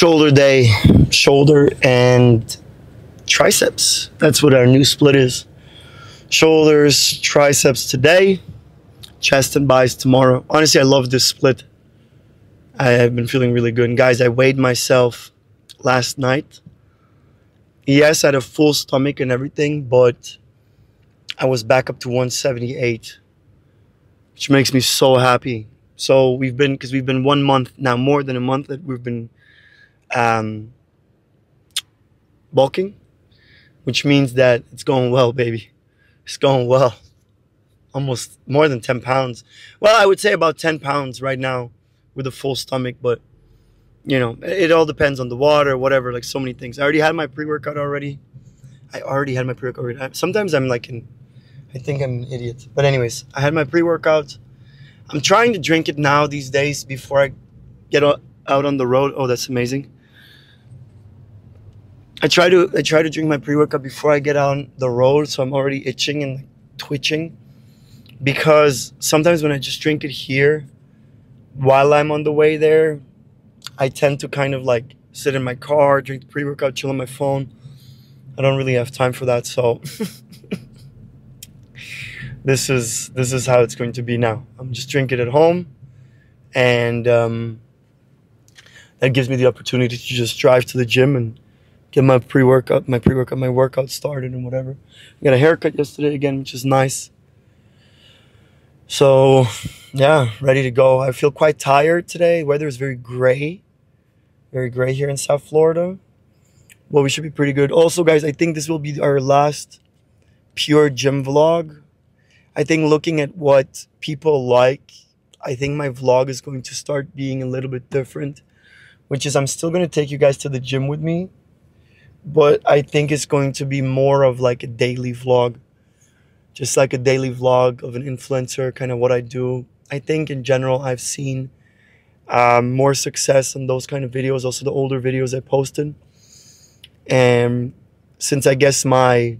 shoulder day, shoulder and triceps. That's what our new split is. Shoulders, triceps today, chest and biceps tomorrow. Honestly, I love this split. I have been feeling really good. And guys, I weighed myself last night. Yes, I had a full stomach and everything, but I was back up to 178, which makes me so happy. So because we've been 1 month now, more than a month that we've been bulking, which means that it's going well, baby. It's going well. Almost more than 10 pounds. Well, I would say about 10 pounds right now with a full stomach, but you know, it all depends on the water, whatever, like so many things. I already had my pre-workout already. Sometimes I'm like I think I'm an idiot. But anyways, I had my pre-workout. I'm trying to drink it now these days before I get out on the road. Oh, that's amazing. I try to drink my pre-workout before I get on the road, so I'm already itching and twitching. Because sometimes when I just drink it here while I'm on the way there, I tend to kind of like sit in my car, drink the pre-workout, chill on my phone. I don't really have time for that, so this is how it's going to be now. I'm just drinking it at home, and that gives me the opportunity to just drive to the gym and get my workout started and whatever. I got a haircut yesterday again, which is nice. So yeah, ready to go. I feel quite tired today. Weather is very gray here in South Florida. Well, we should be pretty good. Also, guys, I think this will be our last pure gym vlog. I think looking at what people like, I think my vlog is going to start being a little bit different, which is I'm still going to take you guys to the gym with me, but I think it's going to be more of like a daily vlog, just like a daily vlog of an influencer, kind of what I do. I think in general, I've seen more success in those kind of videos, also the older videos I posted. And since I guess my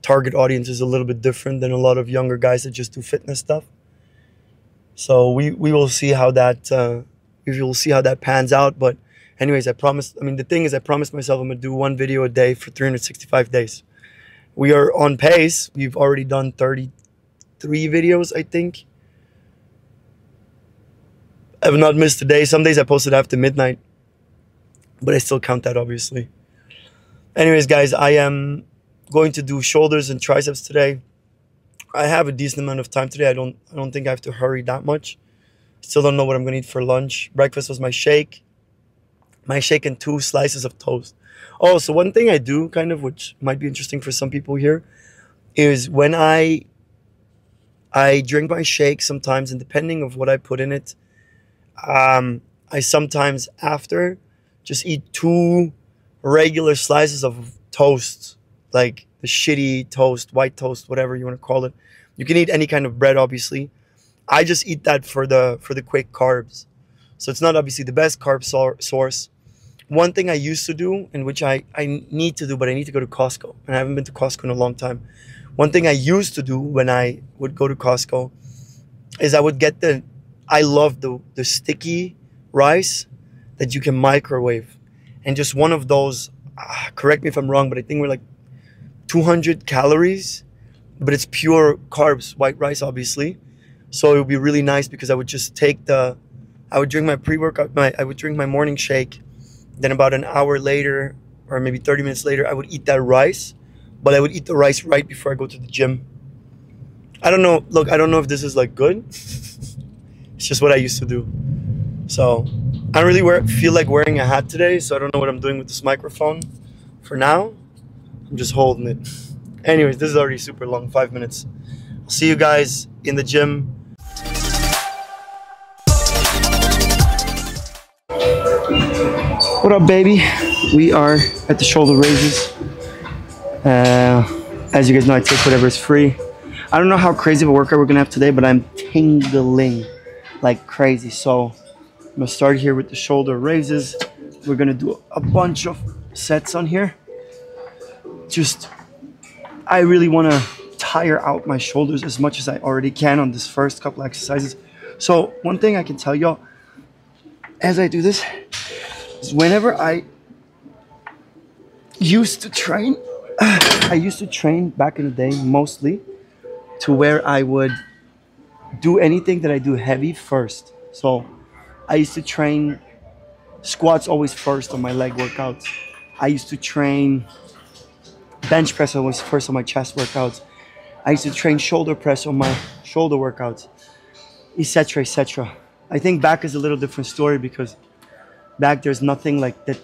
target audience is a little bit different than a lot of younger guys that just do fitness stuff. So we will see how that pans out. But anyways, I promised myself I'm gonna do 1 video a day for 365 days. We are on pace. We've already done 33 videos, I think. I have not missed a day. Some days I posted after midnight, but I still count that, obviously. Anyways, guys, I am going to do shoulders and triceps today. I have a decent amount of time today. I don't think I have to hurry that much. Still don't know what I'm gonna eat for lunch. Breakfast was my shake and 2 slices of toast. Oh, so one thing I do kind of, which might be interesting for some people here, is when I drink my shake sometimes, and depending of what I put in it, I sometimes after just eat 2 regular slices of toast, like the shitty toast, white toast, whatever you want to call it. You can eat any kind of bread, obviously. I just eat that for the quick carbs. So it's not obviously the best carb source. One thing I used to do, and which I need to do, but I need to go to Costco, and I haven't been to Costco in a long time. One thing I used to do when I would go to Costco is I would get I love the sticky rice that you can microwave. And just one of those, correct me if I'm wrong, but I think we're like 200 calories, but it's pure carbs, white rice, obviously. So it would be really nice because I would just I would drink my pre-workout, I would drink my morning shake. Then about an hour later, or maybe 30 minutes later, I would eat that rice, but I would eat the rice right before I go to the gym. I don't know. Look, I don't know if this is like good. It's just what I used to do. So I don't really feel like wearing a hat today, so I don't know what I'm doing with this microphone. For now, I'm just holding it. Anyways, this is already super long, 5 minutes. I'll see you guys in the gym. What up, baby? We are at the shoulder raises. As you guys know, I take whatever is free. I don't know how crazy of a workout we're gonna have today, but I'm tingling like crazy. So I'm gonna start here with the shoulder raises. We're gonna do a bunch of sets on here. I really wanna tire out my shoulders as much as I already can on this first couple exercises. So one thing I can tell y'all, as I do this is whenever I used to train, back in the day mostly to where I would do anything that I do heavy first. So I used to train squats always first on my leg workouts. I used to train bench press always first on my chest workouts. I used to train shoulder press on my shoulder workouts, etc., etc. I think back is a little different story because back there's nothing like that.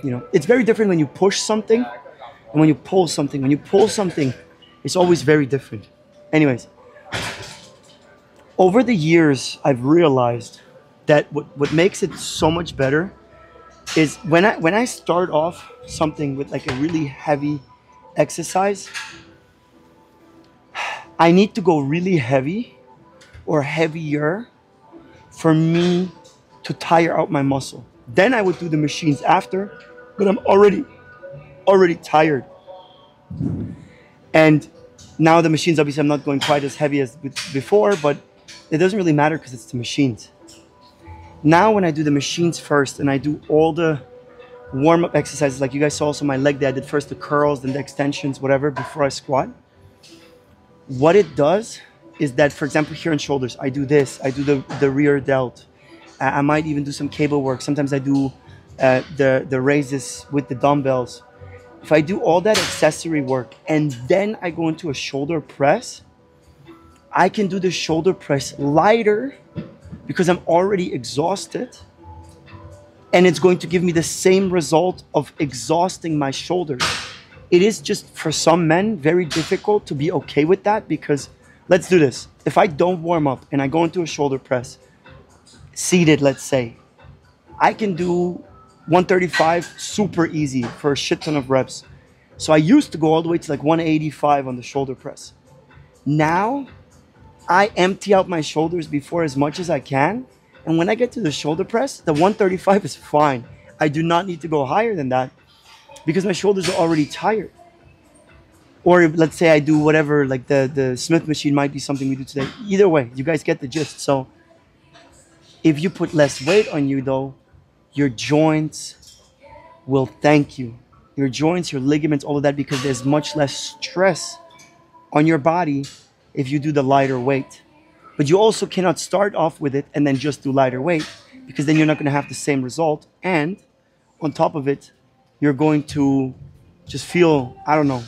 You know, it's very different when you push something and when you pull something. When you pull something, it's always very different. Anyways, over the years, I've realized that what makes it so much better is when I start off something with like a really heavy exercise, I need to go really heavy or heavier for me to tire out my muscle. Then I would do the machines after, but I'm already tired. And now the machines, obviously I'm not going quite as heavy as before, but it doesn't really matter because it's the machines. Now when I do the machines first and I do all the warm-up exercises, like you guys saw also my leg day, I did first the curls, then the extensions, whatever, before I squat. What it does is that, for example, here in shoulders, I do this, I do the rear delt. I might even do some cable work. Sometimes I do the raises with the dumbbells. If I do all that accessory work and then I go into a shoulder press, I can do the shoulder press lighter because I'm already exhausted, and it's going to give me the same result of exhausting my shoulders. It is just, for some men, very difficult to be okay with that because, let's do this. If I don't warm up and I go into a shoulder press, seated, let's say, I can do 135 super easy for a shit ton of reps. So I used to go all the way to like 185 on the shoulder press. Now, I empty out my shoulders before as much as I can. And when I get to the shoulder press, the 135 is fine. I do not need to go higher than that because my shoulders are already tired. Or let's say I do whatever, like the Smith machine might be something we do today. Either way, you guys get the gist. So if you put less weight on you though, your joints will thank you. Your joints, your ligaments, all of that, because there's much less stress on your body if you do the lighter weight. But you also cannot start off with it and then just do lighter weight because then you're not going to have the same result. And on top of it, you're going to just feel, I don't know,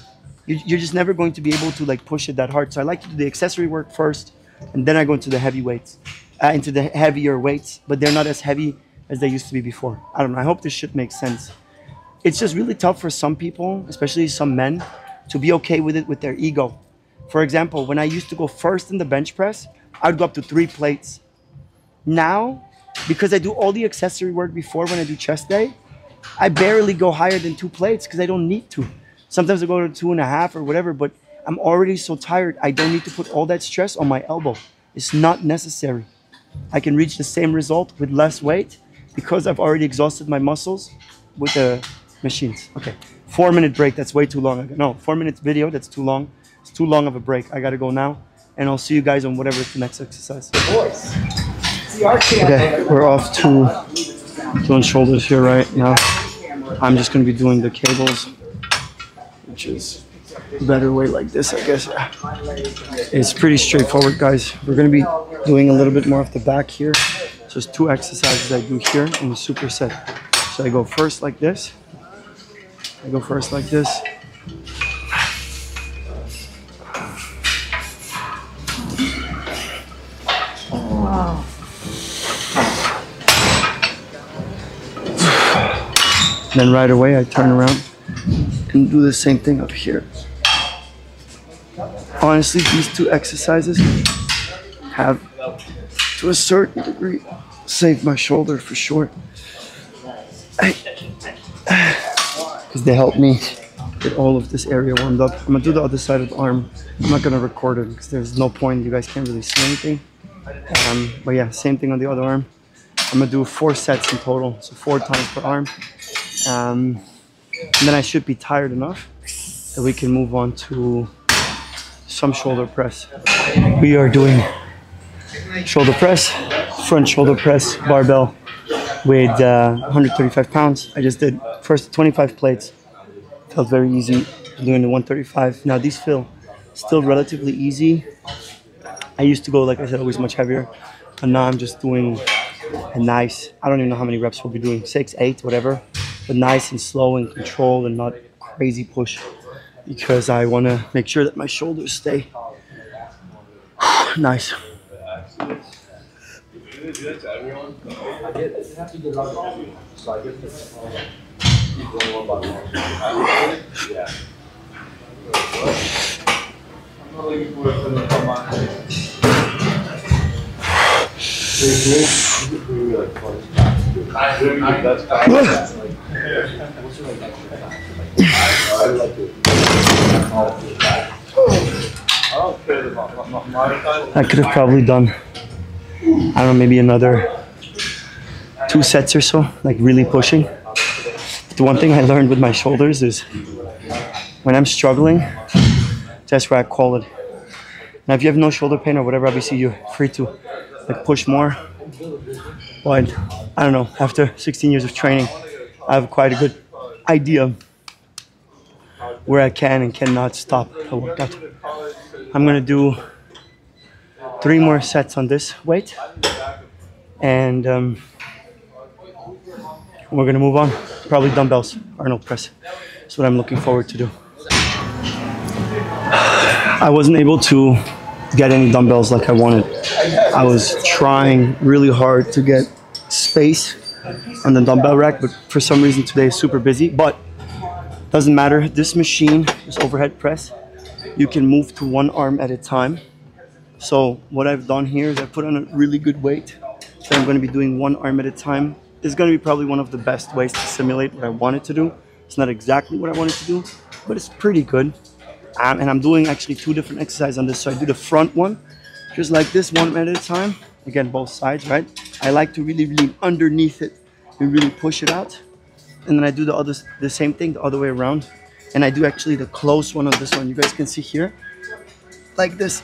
you're just never going to be able to like push it that hard. So I like to do the accessory work first and then I go into the heavy weights, into the heavier weights, but they're not as heavy as they used to be before. I don't know. I hope this shit makes sense. It's just really tough for some people, especially some men, to be okay with it with their ego. For example, when I used to go first in the bench press, I'd go up to 3 plates. Now, because I do all the accessory work before when I do chest day, I barely go higher than 2 plates because I don't need to. Sometimes I go to 2.5 or whatever, but I'm already so tired. I don't need to put all that stress on my elbow. It's not necessary. I can reach the same result with less weight because I've already exhausted my muscles with the machines. Okay, 4-minute break. That's way too long. No, 4 minutes video. That's too long. It's too long of a break. I gotta go now, and I'll see you guys on whatever is the next exercise. Okay, we're off to doing shoulders here right now. I'm just gonna be doing the cables, which is a better way like this, I guess. It's pretty straightforward, guys. We're gonna be doing a little bit more off the back here. So there's 2 exercises I do here in the superset. So I go first like this. I go first like this. Wow. Then right away I turn around and do the same thing up here. Honestly, these 2 exercises have, to a certain degree, saved my shoulder for sure. Because they help me get all of this area warmed up. I'm gonna do the other side of the arm. I'm not gonna record it because there's no point. You guys can't really see anything. But yeah, same thing on the other arm. I'm gonna do 4 sets in total, so 4 times per arm. And then I should be tired enough that we can move on to some shoulder press. We are doing shoulder press, front shoulder press, barbell, with 135 pounds. I just did first 25 plates. Felt very easy doing the 135. Now these feel still relatively easy. I used to go, like I said, always much heavier. And now I'm just doing a nice, I don't even know how many reps we'll be doing, 6, 8, whatever. But nice and slow and controlled and not crazy push. Because I want to make sure that my shoulders stay nice. I could have probably done, I don't know, maybe another 2 sets or so, like really pushing. But the one thing I learned with my shoulders is when I'm struggling, that's where I call it. Now, if you have no shoulder pain or whatever, obviously you're free to like push more. But I don't know, after 16 years of training, I have quite a good idea where I can and cannot stop a workout. I'm gonna do 3 more sets on this weight, and we're gonna move on. Probably dumbbells, Arnold press. That's what I'm looking forward to do. I wasn't able to get any dumbbells like I wanted. I was trying really hard to get space on the dumbbell rack, but for some reason today is super busy. But doesn't matter. This machine, this overhead press, you can move to 1 arm at a time. So what I've done here is I put on a really good weight. So I'm going to be doing 1 arm at a time. It's going to be probably one of the best ways to simulate what I wanted to do. It's not exactly what I wanted to do, but it's pretty good. And I'm doing actually 2 different exercises on this. So I do the front one, just like this, 1 minute at a time. Again, both sides, right? I like to really lean underneath it and really push it out. And then I do the same thing the other way around. And I do actually the close one on this one. You guys can see here, like this,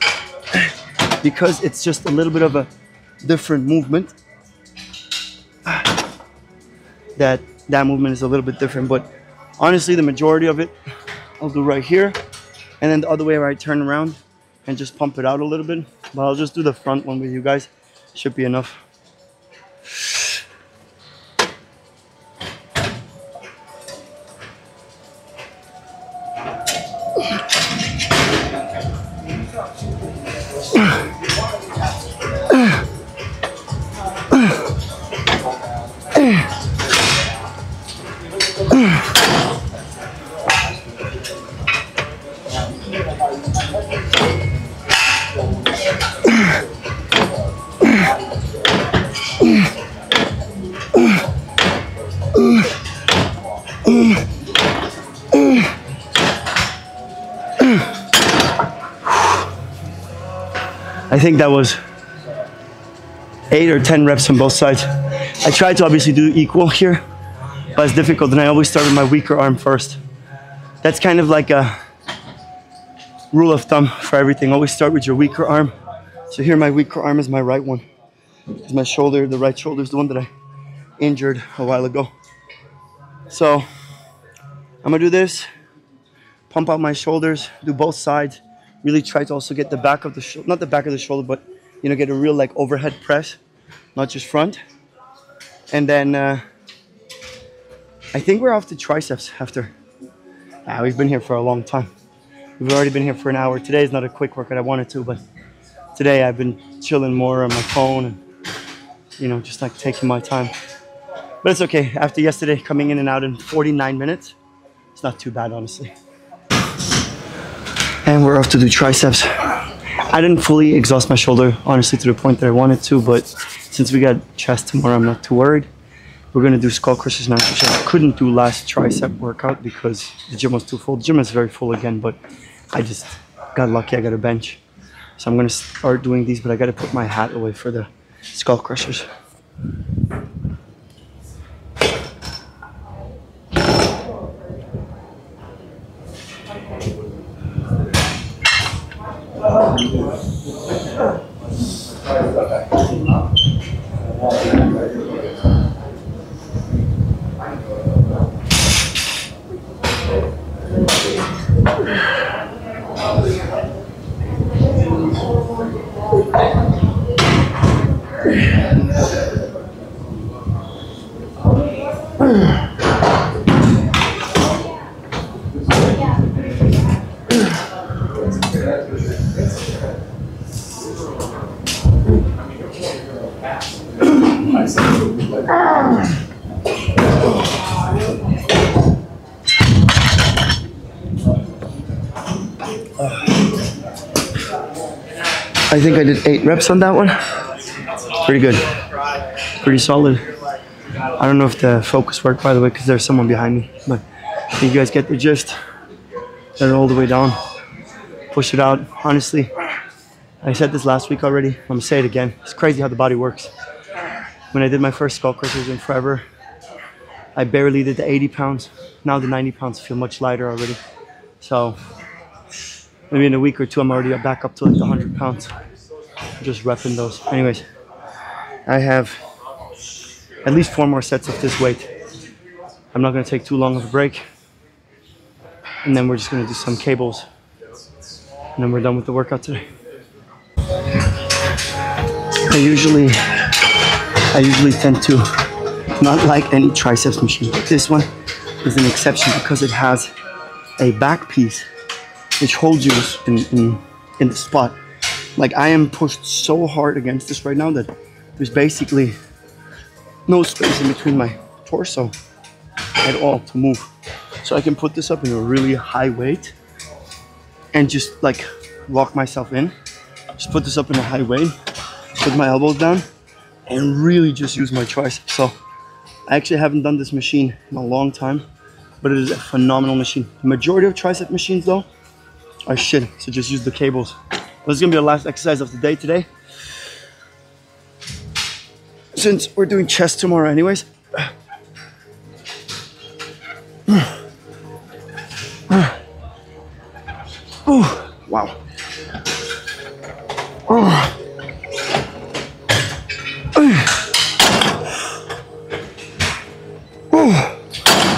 because it's just a little bit of a different movement. That movement is a little bit different, but honestly, the majority of it I'll do right here. And then the other way where I turn around and just pump it out a little bit. But I'll just do the front one with you guys. Should be enough. I think that was 8 or 10 reps on both sides. I tried to obviously do equal here, but it's difficult, and I always start with my weaker arm first. That's kind of like a rule of thumb for everything. Always start with your weaker arm. So here my weaker arm is my right one. It's my shoulder, the right shoulder is the one that I injured a while ago. So I'm gonna do this, pump out my shoulders, do both sides. Really try to also get the back of the shoulder, not the back of the shoulder, but you know, get a real like overhead press, not just front. And then I think we're off to triceps after. We've been here for a long time. We've already been here for an hour. Today is not a quick workout. I wanted to, but today I've been chilling more on my phone and, you know, just like taking my time. But it's okay. After yesterday coming in and out in 49 minutes, it's not too bad, honestly. And we're off to do triceps. I didn't fully exhaust my shoulder, honestly, to the point that I wanted to, but since we got chest tomorrow, I'm not too worried. We're gonna do skull crushers now, which I couldn't do last tricep workout because the gym was too full. The gym is very full again, but I just got lucky, I got a bench. So I'm gonna start doing these, but I gotta put my hat away for the skull crushers. I think I did 8 reps on that one. Pretty good. Pretty solid. I don't know if the focus worked, by the way, because there's someone behind me. But I think you guys get the gist. Let it all the way down. Push it out. Honestly, I said this last week already. I'm going to say it again. It's crazy how the body works. When I did my first skull crushers in forever, I barely did the 80 pounds. Now the 90 pounds feel much lighter already. So maybe in a week or two, I'm already back up to like the 100 pounds. Just repping those. Anyways, I have at least 4 more sets of this weight. I'm not going to take too long of a break. And then we're just going to do some cables. And then we're done with the workout today. I usually tend to not like any triceps machine. This one is an exception because it has a back piece which holds you in the spot. Like, I am pushed so hard against this right now that there's basically no space in between my torso at all to move. So I can put this up in a really high weight and just like lock myself in. Just put this up in a high weight, put my elbows down, and really just use my triceps. So I actually haven't done this machine in a long time, but it is a phenomenal machine. The majority of tricep machines though are shit, so just use the cables. This is gonna be the last exercise of the day today, since we're doing chest tomorrow anyways. Oh, wow.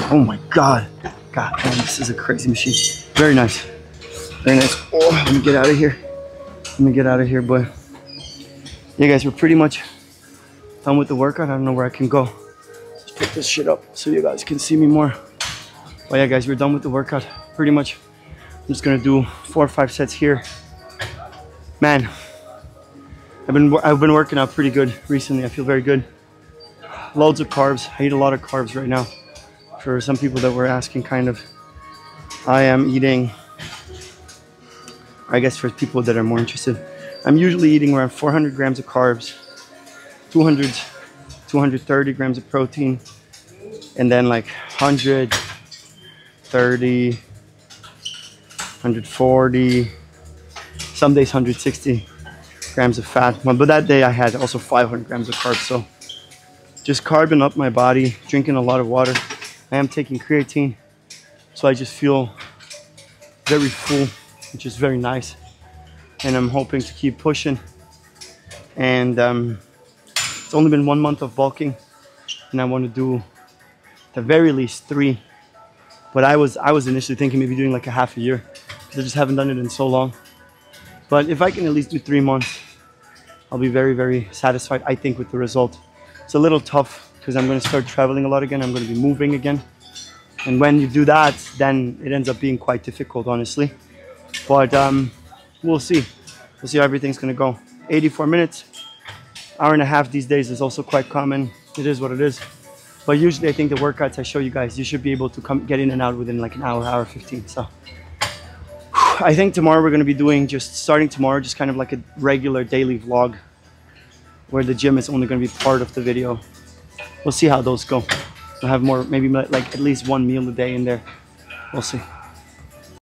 Oh my God. God, man, this is a crazy machine. Very nice. Very nice. Oh, let me get out of here. Let me get out of here, boy. Yeah, guys, we're pretty much done with the workout. I don't know where I can go. Let's put this shit up so you guys can see me more. But yeah, guys, we're done with the workout. Pretty much. I'm just gonna do 4 or 5 sets here. Man, I've been working out pretty good recently. I feel very good. Loads of carbs. I eat a lot of carbs right now. For some people that were asking, kind of, I am eating, I guess for people that are more interested, I'm usually eating around 400 grams of carbs, 230 grams of protein, and then like 130, 140, some days 160 grams of fat. But that day I had also 500 grams of carbs. So just carbing up my body, drinking a lot of water. I am taking creatine, so I just feel very full, which is very nice. And I'm hoping to keep pushing. And it's only been 1 month of bulking, and I want to do at the very least 3. But I was initially thinking maybe doing like a half a year, because I just haven't done it in so long. But if I can at least do 3 months, I'll be very, very satisfied, I think, with the result. It's a little tough because I'm going to start traveling a lot again. I'm going to be moving again. And when you do that, then it ends up being quite difficult, honestly. But we'll see. We'll see how everything's going to go. 84 minutes, hour and a half these days is also quite common. It is what it is. But usually I think the workouts I show you guys, you should be able to get in and out within like an hour, hour 15. So I think tomorrow we're going to be doing, starting tomorrow, just kind of like a regular daily vlog where the gym is only going to be part of the video. We'll see how those go. We'll have more, maybe like at least 1 meal a day in there. We'll see.